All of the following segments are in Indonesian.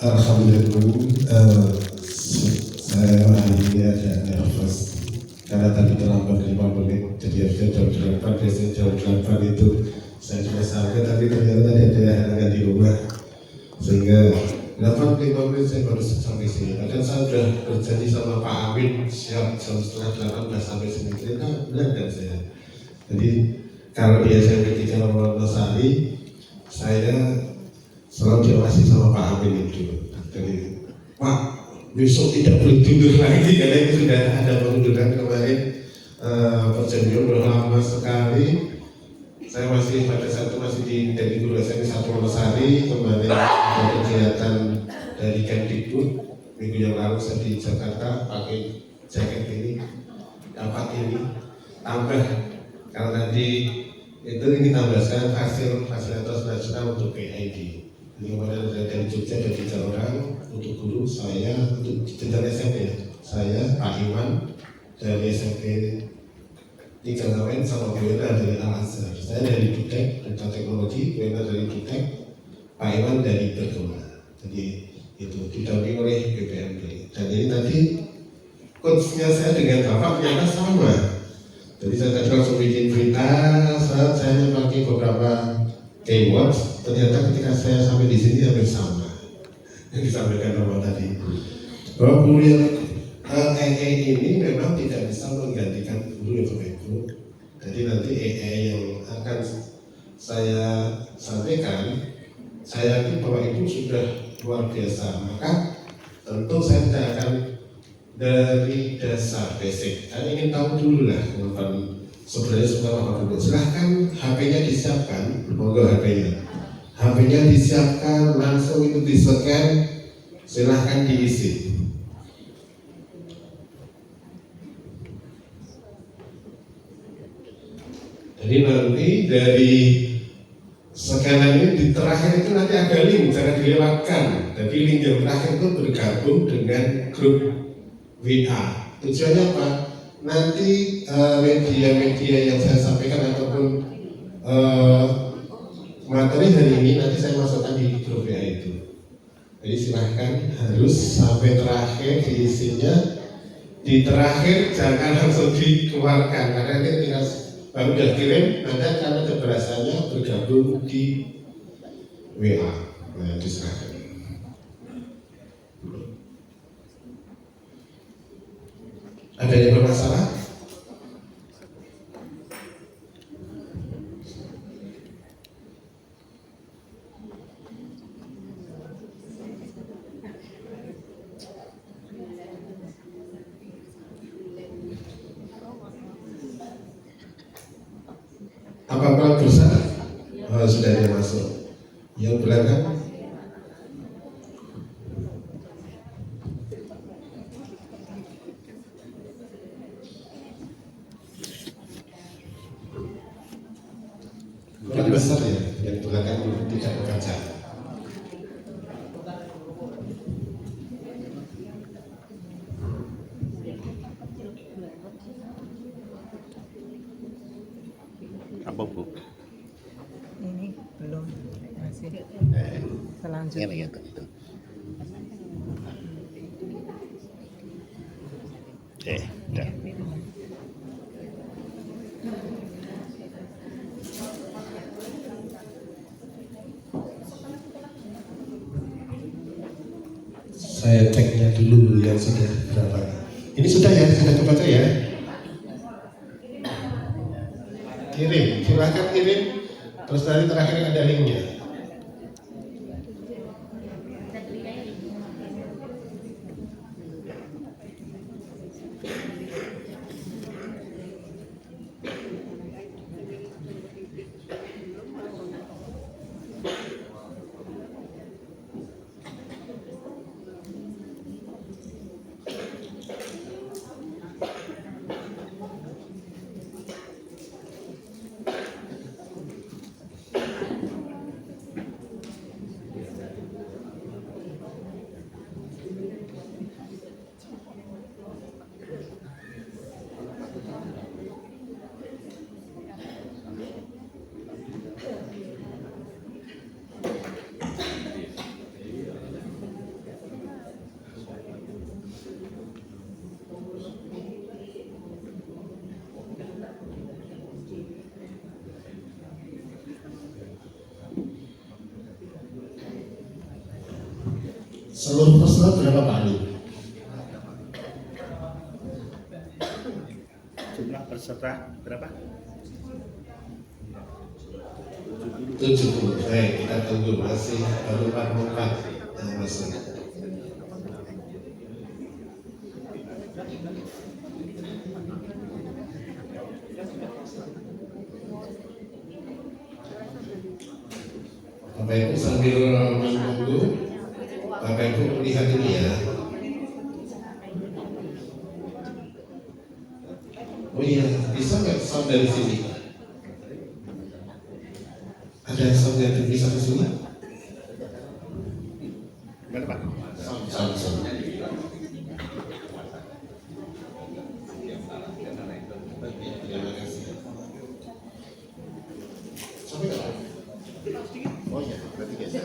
Alhamdulillah, saya hari ini agak nervous karena tadi terlambat 5 menit, jadi harusnya jam 8, biasanya jam 8 itu saya sudah sampai, tapi ternyata tadi ada halangan di rumah sehingga 8-5 menit saya baru sampai sini. Padahal saya sudah berjanji sama Pak Amin siap jam setengah 8 sudah sampai sini. Ternyata benar kan saya. Jadi kalau dia saya di Jalan Wonosari, saya selalu diawasi sama Pak Amin itu. Jadi Pak, besok tidak boleh tidur lagi karena itu sudah ada pengunduran kemarin. Perjanjian sudah lama sekali. Saya masih pada saat itu masih dari guru SMP 1 Wonosari. Kemarin ada kegiatan dari Kemdikbud. Minggu yang lalu saya di Jakarta pakai jaket ini, dapat ini, tambah kalau tadi itu ini tambahkan fasilitas nasional untuk PID. Jadi kemarin dari Jogja ada 3 orang untuk guru, saya untuk jenjang SMP, saya Pak Iwan dari SMP 3 lain sama Bu Wena dari Al-Azhar. Saya dari Butek tentang teknologi, Bu Wena dari Butek, Pak Iwan dari Bergema. Jadi itu didampingi oleh BPMD. Dan ini nanti coachnya saya dengan Bapak ternyata sama. Jadi saya tadi langsung bikin berita, saya pakai beberapa keywords. Ternyata ketika saya sampai di sini hampir sama yang disampaikan Bapak tadi. Bahwa kuliah AI ini memang tidak bisa menggantikan guru ya Bapak Ibu. Jadi nanti AI yang akan saya sampaikan, saya yakin Bapak Ibu sudah luar biasa. Maka tentu saya tidak akan dari dasar basic. Saya ingin tahu dulu lah teman-teman sebenarnya suka apa dulu. Silahkan HP-nya disiapkan, monggo HP-nya. HP-nya disiapkan, langsung itu di-scan, silahkan diisi. Jadi nanti dari scanan ini di terakhir itu nanti ada link, jangan dilewatkan. Jadi link yang terakhir itu bergabung dengan grup WA. Tujuannya apa? Nanti media-media yang saya sampaikan ataupun materi hari ini nanti saya masukkan di grup WA itu. Jadi silahkan harus sampai terakhir diisinya. Di terakhir jangan langsung dikeluarkan karena ini tinggal baru udah kirim, nanti akan ada berasanya bergabung di WA. Nah, diserahkan. Ada yang bermasalah? Apa-apa besar? Oh, sudah ada masuk. Yang belakang? Kurang besar ya, yang belakang tidak berkaca. Apa Bu? Ini belum, masih selanjutnya. Udah. Saya ceknya dulu yang sudah berapa. Ini sudah ya, sudah kebaca ya. Kirim, silakan kirim. Terus nanti terakhir ada linknya. Seluruh peserta berapa Pak Ali? Jumlah peserta berapa? 70. Baik, kita tunggu masih baru 44 yang masuk. Bapak Ibu sambil menunggu, Bapak Ibu lihat ini ya. Oh iya, bisa nggak sound dari sini? Ada sound yang bisa ke sini? Gimana Pak? Sound. Terima kasih. Sampai nggak? Oh iya, berarti geser.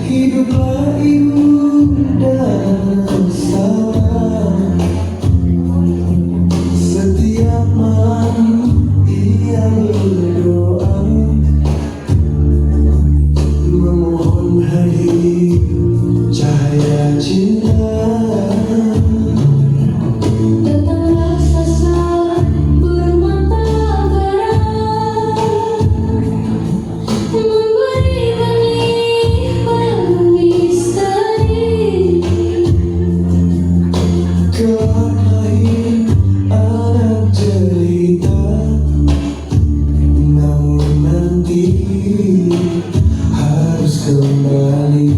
Hiduplah ibu dan salam. Setiap malam ia berdoa, memohon hadir cahaya cinta. Datanglah sasaran bermata merah, memberi benih misteri. Kelak lahir anak jelita, namun nanti harus kembali.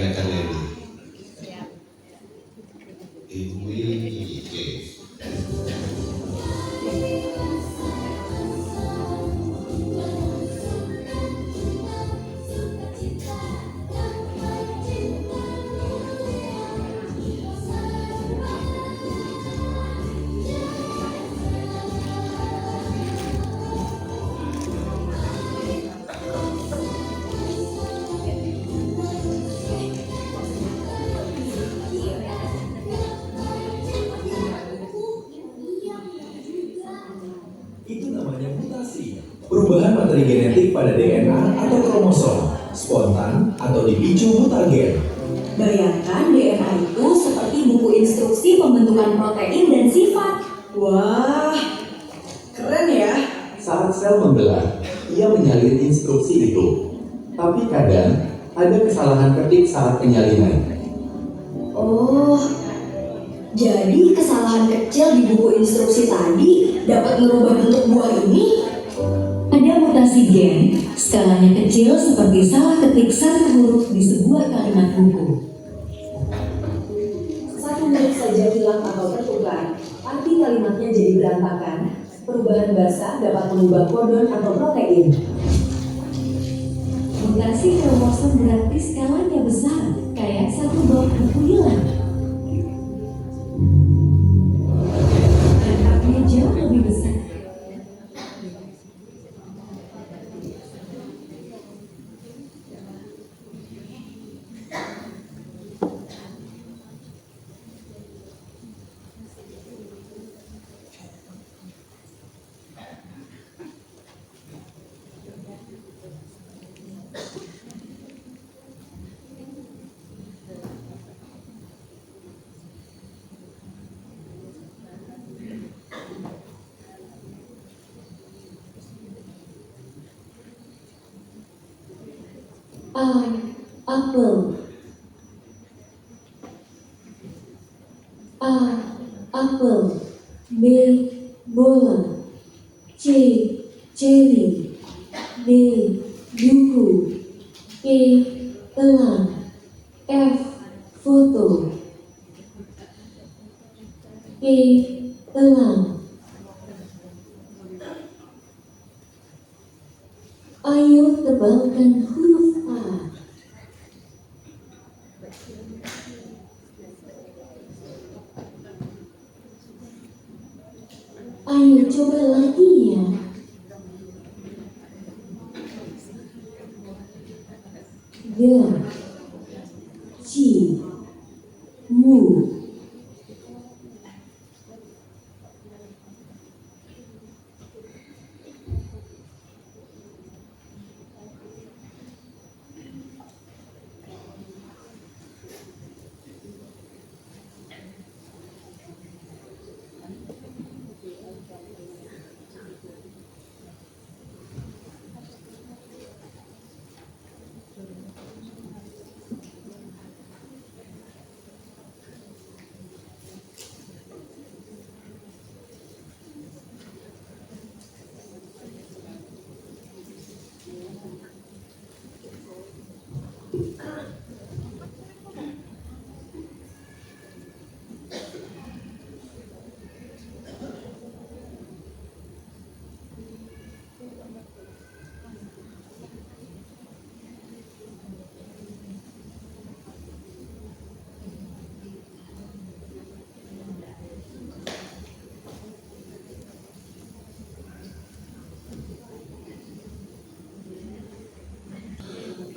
Kakak Neni. Ibu Ike. Itu namanya mutasi. Perubahan materi genetik pada DNA atau kromosom, spontan atau dipicu mutagen. Bayangkan DNA itu seperti buku instruksi pembentukan protein dan sifat. Wah, keren ya. Saat sel membelah, ia menyalin instruksi itu. Tapi kadang ada kesalahan ketik saat penyalinan. Oh, jadi kesalahan kecil di buku instruksi tadi dapat merubah bentuk buah ini? Ada mutasi gen, skalanya kecil seperti salah ketik satu huruf di sebuah kalimat buku. Satu huruf saja hilang atau tertukar, arti kalimatnya jadi berantakan. Perubahan bahasa dapat mengubah kodon atau protein. Mutasi kromosom berarti skalanya besar, kayak satu blok buku hilang. Dampaknya jauh lebih besar. A. Apel. A. Apel. B. Bola. C. Cherry. D. Buku. E. Elang. F. Foto. E. Elang. Ayo tebalkan huruf A. Ayo coba lagi ya. G. C. Mu.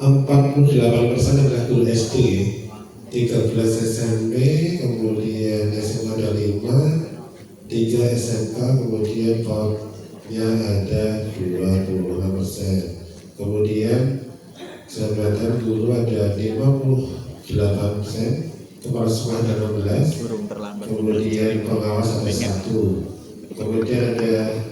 .48% adalah guru SD, 13 SMP, kemudian SMA ada 5, 3 SMK, kemudian top-nya ada 26%. Kemudian jabatan guru ada 58%, kepala sekolah ada 16, kemudian pengawas ada 1, kemudian ada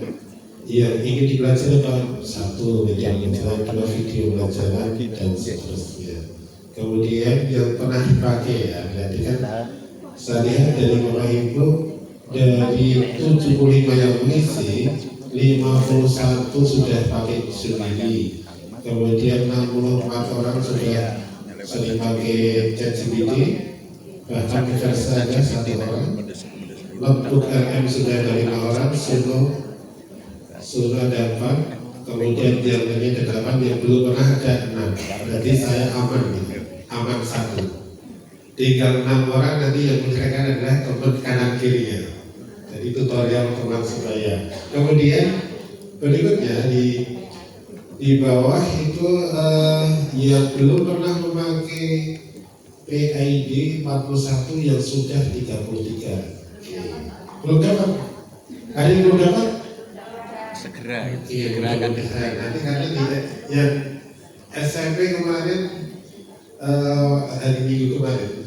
yang ingin dipelajari apa? 1 media pelajaran, 2 video pelajaran dan seterusnya. Kemudian yang pernah dipakai ya, berarti kan saya lihat dari Bapak Ibu dari 75 yang mengisi 51 sudah pakai sendiri, kemudian 64 orang sudah sering pakai ChatGPT, bahkan versi saja 1 orang. Notebook RM sudah ada 5 orang, sudah dapat. Kemudian yang lainnya ada 8, yang belum pernah ada 6. Berarti saya aman, aman 1. Tinggal 6 orang nanti yang mengerjakan adalah teman kanan kirinya. Jadi tutorial teman sebaya. Kemudian berikutnya di bawah itu yang belum pernah memakai PID 41 yang sudah 33. Belum dapat? Ada yang belum dapat? Segera Iya, nanti karena yang SMP kemarin hari Minggu kemarin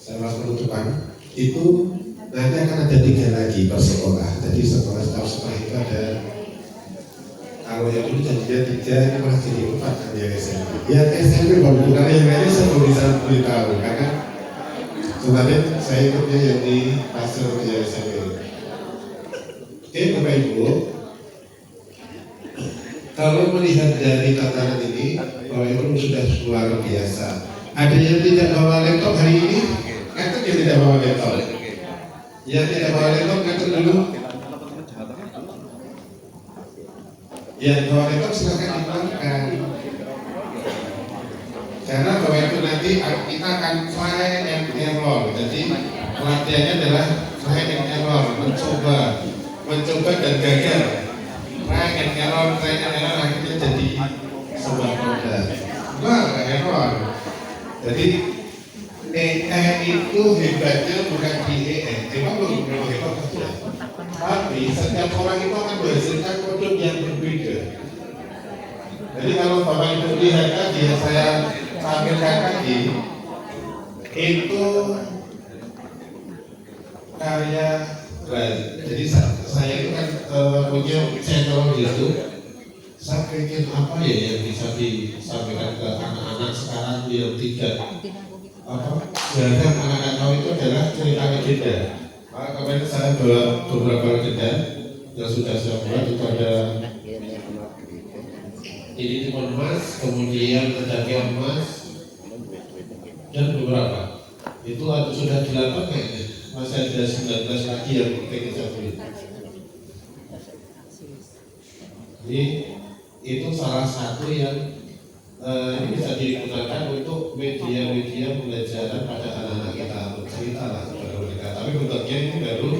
setelah penutupan itu nanti akan ada 3 lagi per sekolah. Jadi setelah itu ada, kalau yang dulu janjinya 3, ini malah jadi 4 kan yang SMP. Yang SMP baru bukan yang lainnya saya belum bisa beritahu karena kemarin saya ikutnya yang di pasar yang SMP. Oke Bapak Ibu, kalau melihat dari tatanan ini, Bapak Ibu sudah luar biasa. Ada yang tidak bawa laptop hari ini? Kata yang tidak bawa laptop. Yang tidak bawa laptop, kata dulu. Yang bawa laptop silakan dikeluarkan. Karena Bapak Ibu nanti kita akan try and error. Jadi pelatihannya adalah try and error, mencoba dan gagal. Try and error akhirnya jadi sebuah produk. Error. Jadi itu hebatnya bukan di memang belum hebat saja. Tapi setiap orang itu akan menghasilkan produk yang berbeda. Jadi kalau Bapak Ibu lihat tadi yang saya tampilkan tadi itu karya jadi saya itu kan punya channel YouTube. Saya pengen apa ya yang bisa disampaikan ke anak-anak sekarang yang tidak jarang anak-anak tahu itu adalah cerita legenda. Maka kemarin saya bawa beberapa legenda yang sudah saya buat. Itu ada ini timun emas, kemudian ada emas dan beberapa. Itu sudah 8 kayaknya. Masih ada 19 lagi yang pengen saya beli. Jadi itu salah satu yang bisa digunakan untuk media-media pembelajaran pada anak-anak kita, bercerita lah kepada mereka. Tapi bentuknya ini baru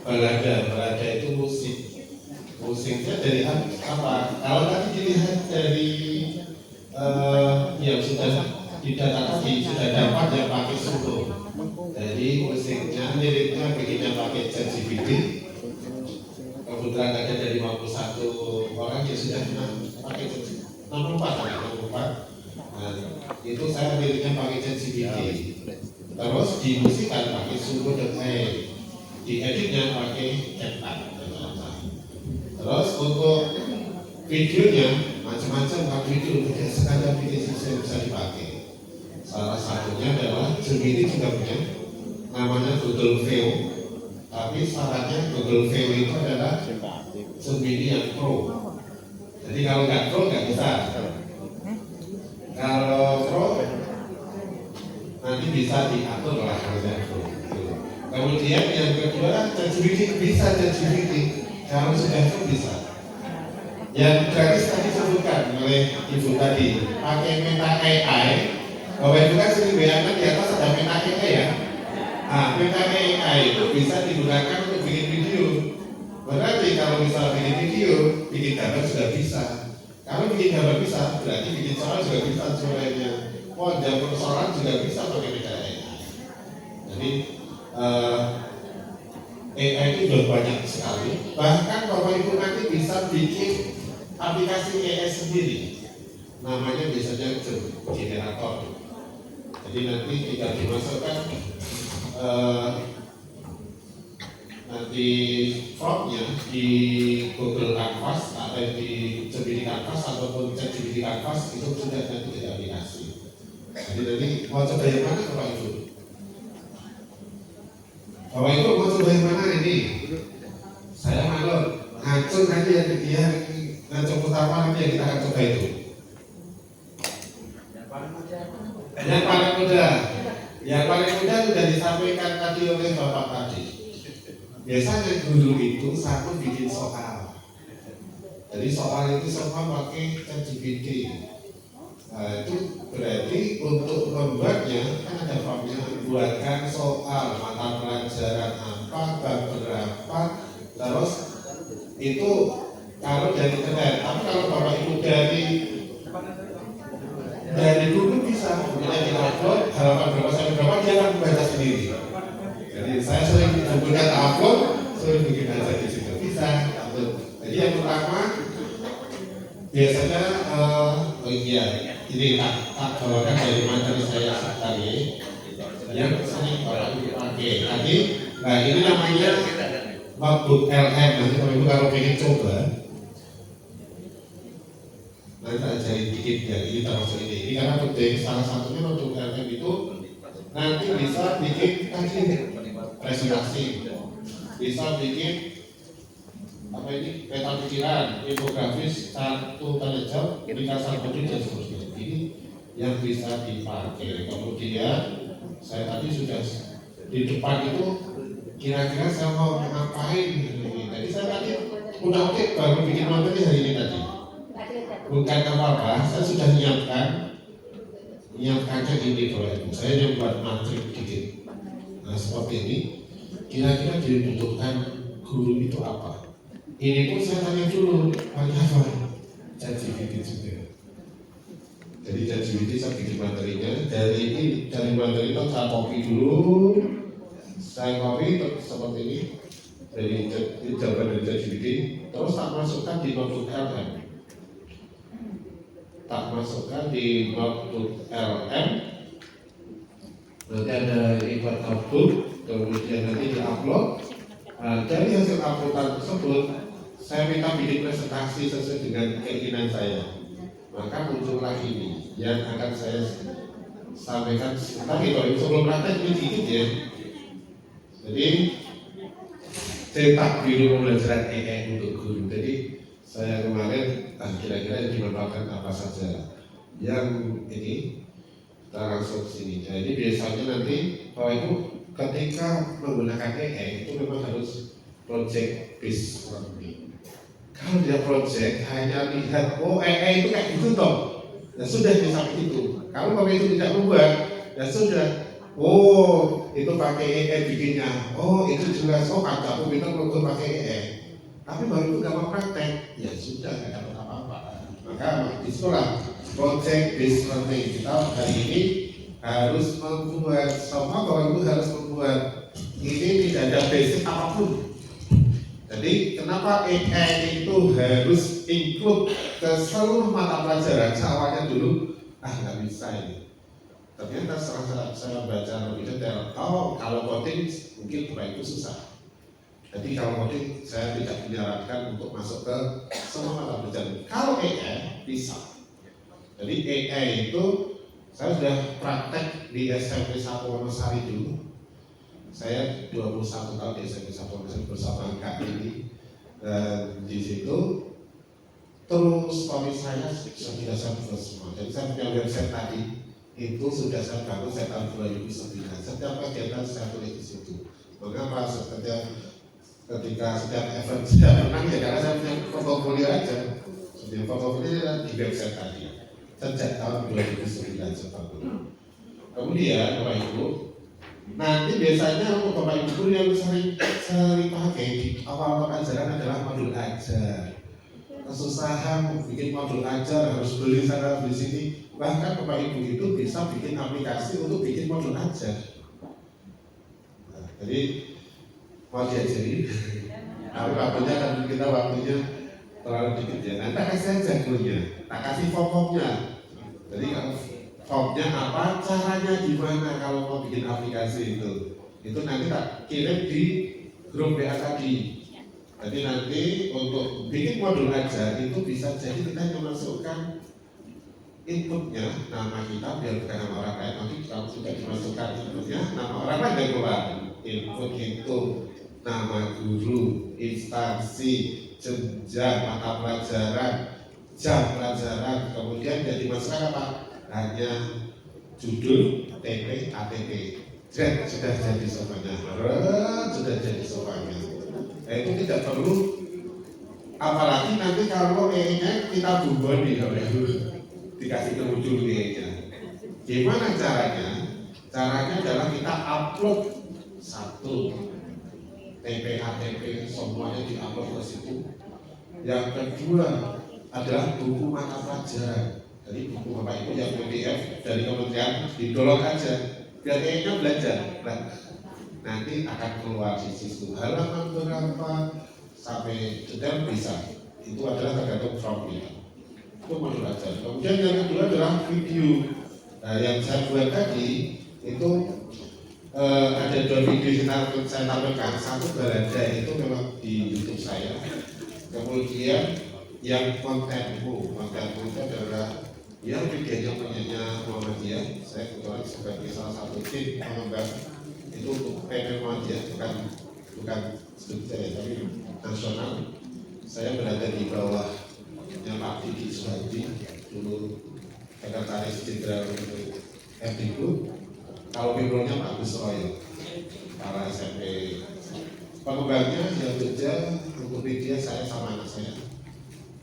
balada itu musik. Musiknya dari apa? Kalau tadi dilihat dari yang sudah didatakan sudah dapat yang pakai solo. Jadi musiknya, liriknya begini pakai ChatGPT. Kebetulan ada dari 51 orang yang sudah pakai 64. Nah, itu saya liriknya pakai ChatGPT. Terus dimusikkan pakai solo.ai. Dieditnya pakai CapCut. Terus untuk videonya macam-macam video tidak sekadar bikin yang bisa dipakai. Salah satunya adalah Gemini juga punya, namanya Google View. Tapi syaratnya Google View itu adalah Gemini yang Pro. Jadi kalau nggak Pro nggak bisa. Kalau Pro nanti bisa diatur lah kalau Pro. Kemudian yang kedua ChatGPT bisa ChatGPT. Kalau sudah Pro bisa. Yang gratis tadi disebutkan oleh Ibu tadi, pakai Meta AI. Bapak Ibu kan sering bayangkan di atas ada Meta AI ya. Meta AI itu bisa digunakan untuk bikin video. Berarti kalau misal bikin video, bikin gambar sudah bisa. Kalau bikin gambar bisa, berarti bikin soal juga bisa soalnya. Jam persoalan juga bisa pakai Meta AI. Jadi AI itu sudah banyak sekali. Bahkan Bapak Ibu nanti bisa bikin aplikasi AI sendiri. Namanya biasanya generator. Jadi nanti tinggal dimasukkan nanti promptnya di Google Canvas atau di Gemini Canvas ataupun ChatGPT Canvas itu sudah nanti jadi aplikasi. Jadi nanti mau coba yang mana Bapak Ibu? Bapak Ibu mau coba yang mana ini? Saya maklum, ngacung nanti yang dia ngacung pertama nanti yang kita akan coba itu. Yang Yang paling mudah sudah disampaikan tadi oleh Bapak tadi. Biasanya guru itu satu bikin soal. Jadi soal itu semua pakai ChatGPT. Nah, itu berarti untuk membuatnya kan ada formnya, buatkan soal mata pelajaran apa, bab berapa, terus itu kalau dari internet. Tapi kalau Bapak Ibu dari dulu bisa, kemudian di-upload halaman berapa sampai berapa dia akan membaca sendiri. Jadi saya sering bukunya upload, sering bikin aja di situ bisa. Jadi yang pertama biasanya ini tak bawakan dari materi saya tadi yang sering Bapak Ibu pakai tadi. Nah ini namanya notebook LM. Nanti Bapak Ibu kalau ingin coba nanti tak ajarin dikit ya, ini termasuk ini karena penting. Salah satunya notebook LM itu nanti bisa bikin tadi presentasi, bisa bikin apa ini peta pikiran, infografis, satu telejam, indikator kode dan seterusnya. Ini yang bisa dipakai. Kemudian saya tadi sudah di depan itu kira-kira saya mau ngapain ini. Jadi saya tadi udah oke baru bikin materi hari ini tadi. Bukan apa-apa, saya sudah nyiapkannya ini Bapak Ibu. Saya yang buat materi dikit. Nah seperti ini, kira-kira dibutuhkan guru itu apa? Ini pun saya tanya dulu, pakai apa? ChatGPT juga. Jadi ChatGPT saya bikin materinya. Dari materi itu saya copy dulu, saya copy seperti ini dari jawaban dari ChatGPT, terus tak masukkan di notebook LM. Tak masukkan di notebook LM. Nanti ada import output, kemudian nanti di-upload. Dari hasil uploadan tersebut, saya minta bikin presentasi sesuai dengan keinginan saya. Maka muncullah ini yang akan saya sampaikan. Tapi kalau sebelum praktek ini dikit ya. Jadi cetak biru pembelajaran AI untuk guru. Jadi saya kemarin kira-kira yang dimanfaatkan apa saja. Yang ini kita langsung sini. Jadi biasanya nanti Bapak Ibu ketika menggunakan AI itu memang harus project based learning. Kalau dia project hanya lihat oh AI itu kayak gitu toh, ya sudah sampai itu. Kalau Bapak itu tidak membuat, ya sudah. Oh itu pakai AI bikinnya. Oh itu jelas. Oh ada aku minta untuk pakai AI. Tapi baru itu nggak mau praktek, ya sudah nggak dapat apa-apa. Maka itulah project based learning. Kita hari ini harus membuat, semua Bapak Ibu harus membuat. Ini tidak ada basic apapun. Jadi kenapa AI itu harus include ke seluruh mata pelajaran? Awalnya dulu nggak bisa ini. Ternyata setelah saya baca lebih detail, kalau coding mungkin Bapak Ibu susah. Jadi kalau coding saya tidak menyarankan untuk masuk ke semua mata pelajaran. Kalau AI bisa. Jadi AI itu saya sudah praktek di SMP 1 Wonosari dulu. Saya 21 tahun di SMP 1 Wonosari bersama Kak ini. Dan di situ terus story saya sudah saya buat semua. Jadi saya punya website tadi itu sudah saya bangun saya tahun 2009. Setiap kegiatan saya tulis di situ. Mengapa? Ketika setiap event saya menang ya karena saya punya portofolio aja. Setiap portofolio di website tadi. Sejak tahun 2009 seperti itu. Kemudian Bapak Ibu, nanti biasanya untuk Bapak Ibu yang sering pakai di awal ajaran adalah modul ajar. Kesusahan bikin modul ajar harus beli sana beli sini. Bahkan Bapak Ibu itu bisa bikin aplikasi untuk bikin modul ajar. Nah, jadi mau diajari, tapi waktunya kan kita waktunya terlalu dikit ya. Nanti kasih aja dulunya, tak kasih form-formnya. Jadi kalau formnya apa, caranya gimana kalau mau bikin aplikasi itu nanti tak kirim di grup WA tadi. Jadi nanti untuk bikin modul aja itu bisa jadi kita memasukkan inputnya nama kita biar bukan nama orang lain. Nanti kalau sudah dimasukkan inputnya nama orang lain yang keluar. Input itu nama guru, instansi, jenjang mata pelajaran, jam pelajaran, kemudian yang dimasukkan apa? Hanya judul, TP, ATP. Sudah jadi sofanya, sudah jadi sofanya. Nah, itu tidak perlu, apalagi nanti kalau E-nya kita bumboni, dikasih kemuncul E-nya. Gimana caranya? Caranya adalah kita upload satu TP, ATP, semuanya diupload ke situ. Yang kedua adalah buku mata pelajaran. Jadi buku Bapak Ibu yang PDF dari kementerian di-download aja. Biar kayaknya belajar. Nanti akan keluar di situ halaman berapa sampai detail bisa. Itu adalah tergantung formnya. Itu mau belajar. Kemudian yang kedua adalah video. Nah, yang saya buat tadi itu ada 2 video yang saya tampilkan. Satu berada itu memang di YouTube saya. Kemudian yang kontenku itu adalah yang videonya punyanya Muhammadiyah. Saya kebetulan sebagai salah satu tim pengembang itu untuk PP Muhammadiyah, bukan studi saya tapi nasional. Saya berada di bawah yang Pak Didi Suhadi, dulu sekretaris jenderal untuk FDIPU. Kalau pimpinan Pak Gus Royo, para SMP pengembangnya yang kerja untuk media saya sama anak saya,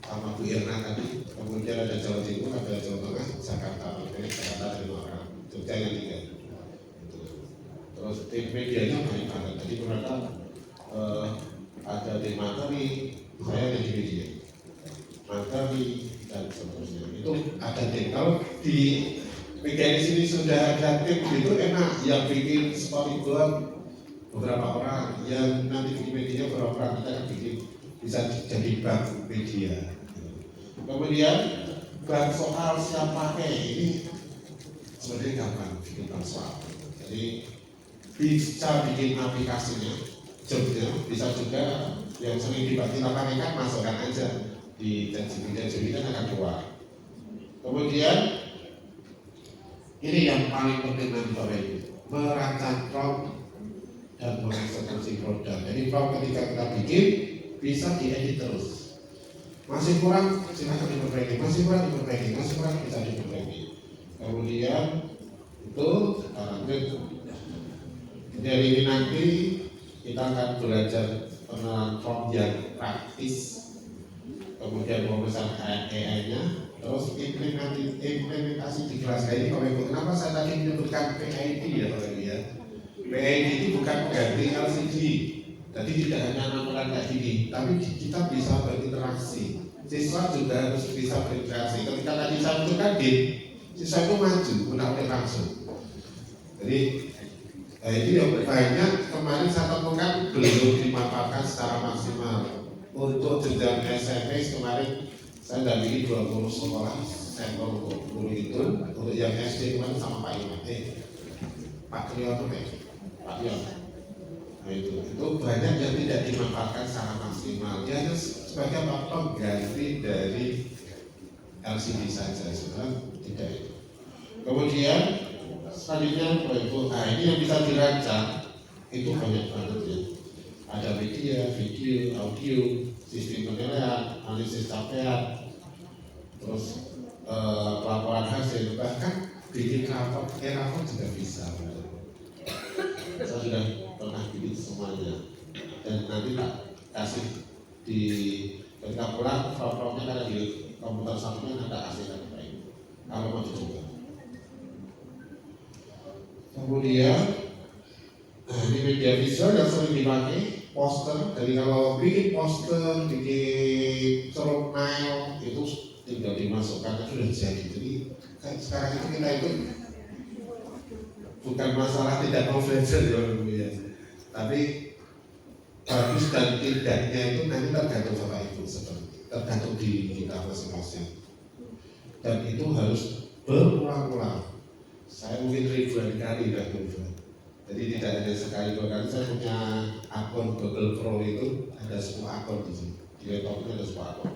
sama Bu Irna tadi. Kemudian ada Jawa Timur, ada Jawa Tengah, Jakarta, Jakarta dari orang, Jogja yang 3. Terus tim medianya banyak banget. Jadi mereka ada di materi, saya ada di media, materi dan seterusnya. Itu ada tim. Kalau di media di sini sudah ada tim itu enak. Yang bikin storyboard beberapa orang, yang nanti bikin medianya beberapa orang, kita akan bikin bisa jadi bank media. Kemudian bank soal siap pakai ini sebenarnya gampang bikin bank soal. Jadi bisa bikin aplikasinya, jobnya, bisa juga yang sering dibantu kan masukkan aja di janji kan akan keluar. Kemudian ini yang paling penting nanti Bapak Ibu, merancang prompt dan mengeksekusi produk. Jadi prompt ketika kita bikin bisa diedit terus. Masih kurang, silakan diperbaiki. Masih kurang diperbaiki. Masih kurang bisa diperbaiki. Kemudian itu dari ini nanti kita akan belajar pengenalan prompt yang praktis. Kemudian pembesaran AI-nya. Terus implementasi di kelas ini. Kenapa saya tadi menyebutkan PID ya Bapak Ibu ya? PID itu bukan pengganti LCD. Jadi tidak hanya nampakkan kayak gini, tapi kita bisa berinteraksi. Siswa juga harus bisa berinteraksi. Ketika tadi saya menunjukkan game, siswa itu maju, menarik langsung. Jadi ini yang banyak kemarin saya temukan belum dimanfaatkan secara maksimal. Untuk jenjang SMP kemarin saya dampingi 20 sekolah sampel untuk guru itu. Untuk yang SD kemarin sama Pak Iman, Pak Kriyono, Pak Yon. Nah, itu banyak yang tidak dimanfaatkan secara maksimal. Dia hanya sebagai pengganti dari LCD saja, sebenarnya tidak itu. Kemudian selanjutnya ini yang bisa dirancang itu banyak banget ya. Ada media, video, audio, sistem penilaian, analisis capaian, terus pelaporan hasil, bahkan bikin rapor juga bisa. Saya sudah pernah bikin semuanya dan nanti tak kasih di ketika pulang file-filenya ada di komputer sampingnya ada hasilnya baik kalau mau dicoba. Kemudian ini media visual yang sering dipakai poster. Jadi kalau bikin poster, bikin thumbnail itu tinggal dimasukkan sudah jadi. Jadi sekarang itu kita itu bukan masalah tidak mau belajar ya, tapi bagus dan tidaknya itu nanti tergantung Bapak Ibu, tergantung di kita masing-masing. Dan itu harus berulang-ulang. Saya mungkin ribuan kali dah berubah. Jadi tidak hanya sekali dua kali. Saya punya akun Google Pro itu ada 10 akun di sini. Di laptopnya ada 10 akun.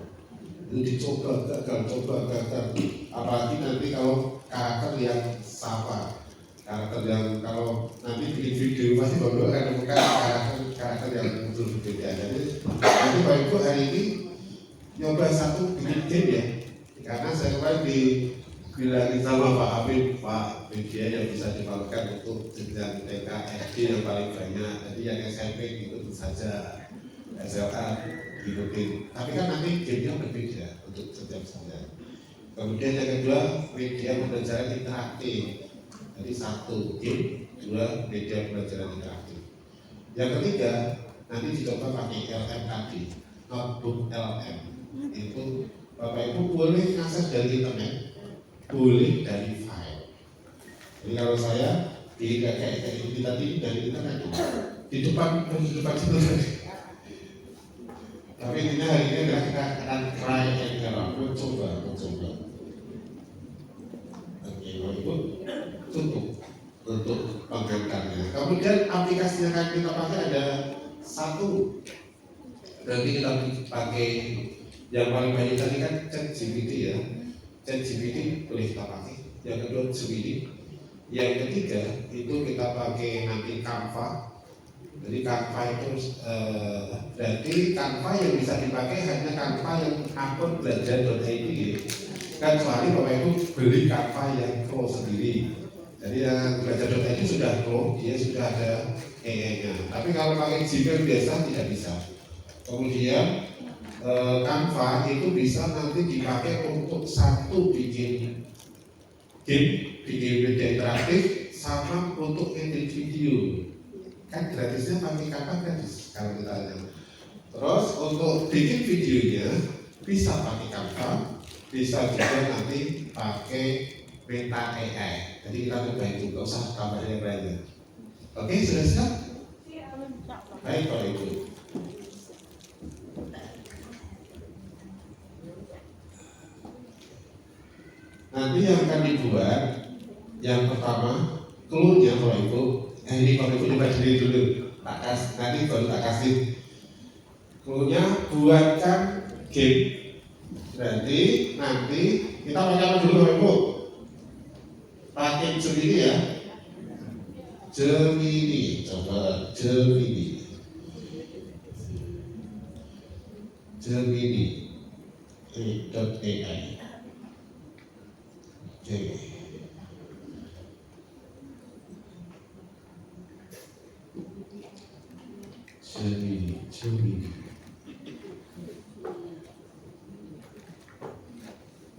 Itu dicoba gagal. Apalagi nanti kalau karakter yang sama. Karakter yang kalau nanti bikin video pasti Bapak akan menemukan karakter yang betul berbeda. Jadi nanti Bapak Ibu hari ini nyoba satu bikin game ya, karena saya kemarin di bilangin sama Pak Habib, Pak media yang bisa dipakai untuk jenjang TK SD yang paling banyak. Jadi yang SMP itu saja, SMA diikutin. Tapi kan nanti gamenya berbeda untuk setiap jenjang. Kemudian yang kedua, media pembelajaran interaktif. Jadi 1 game, 2 media pembelajaran interaktif. Yang ketiga, nanti dicoba pakai LM tadi, notebook LM. Itu Bapak Ibu boleh akses dari internet, boleh dari file. Jadi kalau saya kayak ini tadi dari internet di depan situ. Tapi intinya hari ini adalah kita akan try and error, mencoba. Oke, Bapak Ibu tutup untuk penggantiannya. Kemudian aplikasi yang akan kita pakai ada 1. Nanti kita pakai yang paling banyak tadi kan ChatGPT ya. ChatGPT boleh kita pakai. Yang kedua Gemini. Yang ketiga itu kita pakai nanti Canva. Jadi Canva itu berarti Canva yang bisa dipakai hanya Canva yang akun belajar.id. Kan soalnya Bapak Ibu beli Canva yang pro sendiri. Jadi yang belajar.id sudah pro, dia sudah ada AI-nya. Tapi kalau pakai Gmail biasa tidak bisa. Kemudian Canva itu bisa nanti dipakai untuk 1 bikin game, bikin media interaktif, sama untuk edit video. Kan gratisnya pakai Canva gratis kalau kita lihat. Terus untuk bikin videonya bisa pakai Canva, bisa juga nanti pakai Meta AI. Jadi kita coba itu, nggak usah tambah yang lainnya. Oke, sudah siap? Baik Pak Ibu. Nanti yang akan dibuat, yang pertama, clue-nya Bapak Ibu. Ini Bapak Ibu coba sendiri dulu. Nanti baru tak kasih. Clue-nya buatkan game. Berarti nanti kita pakai apa dulu Bapak Ibu? Pakai Gemini ya. Gemini, coba Gemini. Gemini.ai. Oke. Gemini.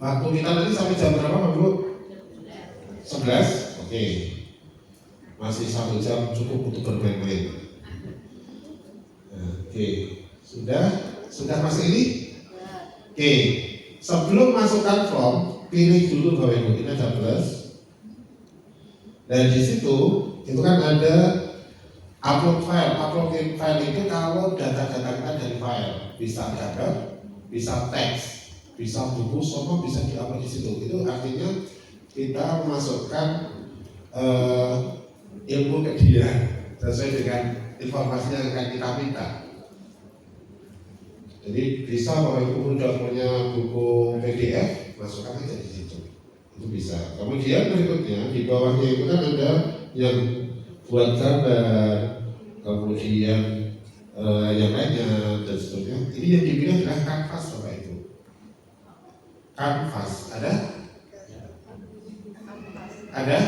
Waktu kita nanti sampai jam berapa Pak Bu? 11? Oke. Masih 1 jam cukup untuk bermain-main. Oke. Sudah masuk ini? Oke. Sebelum masukkan form, pilih dulu Bapak Ibu, ini ada plus. Dan di situ itu kan ada upload file. Upload file itu kalau data-data kita dari file, bisa gambar, bisa teks, bisa buku, semua bisa diupload di situ. Itu artinya kita memasukkan ilmu ke dia sesuai dengan informasi yang akan kita minta. Jadi bisa Bapak Ibu sudah punya buku PDF, masukkan aja di situ. Itu bisa. Kemudian berikutnya di bawahnya itu kan ada yang buat gambar, kemudian yang lainnya dan seterusnya. Ini yang dipilih adalah kanvas Bapak Ibu. Kanvas ada? Ada?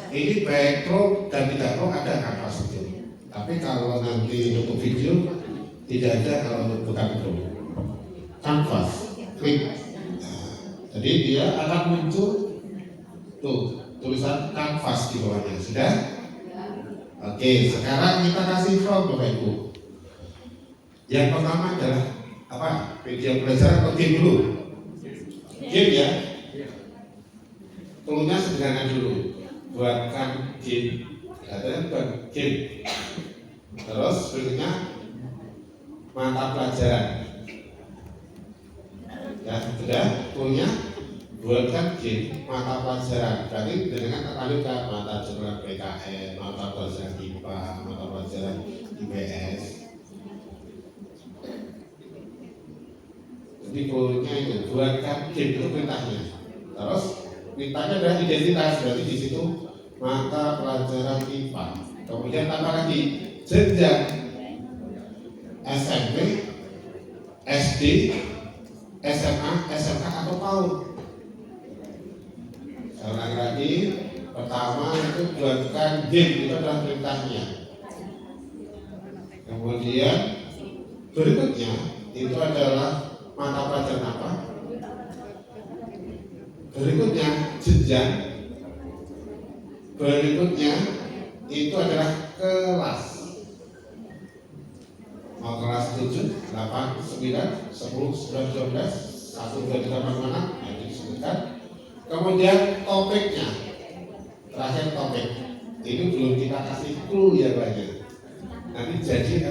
Ini baik pro dan tidak pro ada kanvas itu. Tapi kalau nanti untuk video tidak ada kalau bukan pro. Kanvas, klik. Jadi dia akan muncul tuh tulisan kanvas di bawahnya. Sudah? Oke, sekarang kita kasih form Bapak Ibu. Yang pertama adalah apa? Media pembelajaran atau game dulu? Game ya? Cluenya sederhana dulu. Buatkan game. Katanya buat game. Terus berikutnya mata pelajaran. Ya, sudah. Cluenya buatkan game mata pelajaran. Berarti dengan terkalikan mata pelajaran PKN, mata pelajaran IPA, mata pelajaran IPS. Jadi cluenya itu buatkan game itu perintahnya. Terus perintahnya adalah identitas, berarti di situ mata pelajaran IPA. Kemudian tambah lagi jenjang SMP, SD, SMA, SMK atau PAUD. Pertama itu buatkan game, itu adalah perintahnya. Kemudian berikutnya itu adalah mata pelajaran apa? Berikutnya jenjang. Berikutnya itu adalah kelas. Mau kelas 7, 8, 9, 10, 11, 12, 1, 2, 3, 4, 5, 6, itu disebutkan. Kemudian topiknya, terakhir topik. Ini belum kita kasih clue ya banyak. Nanti jadi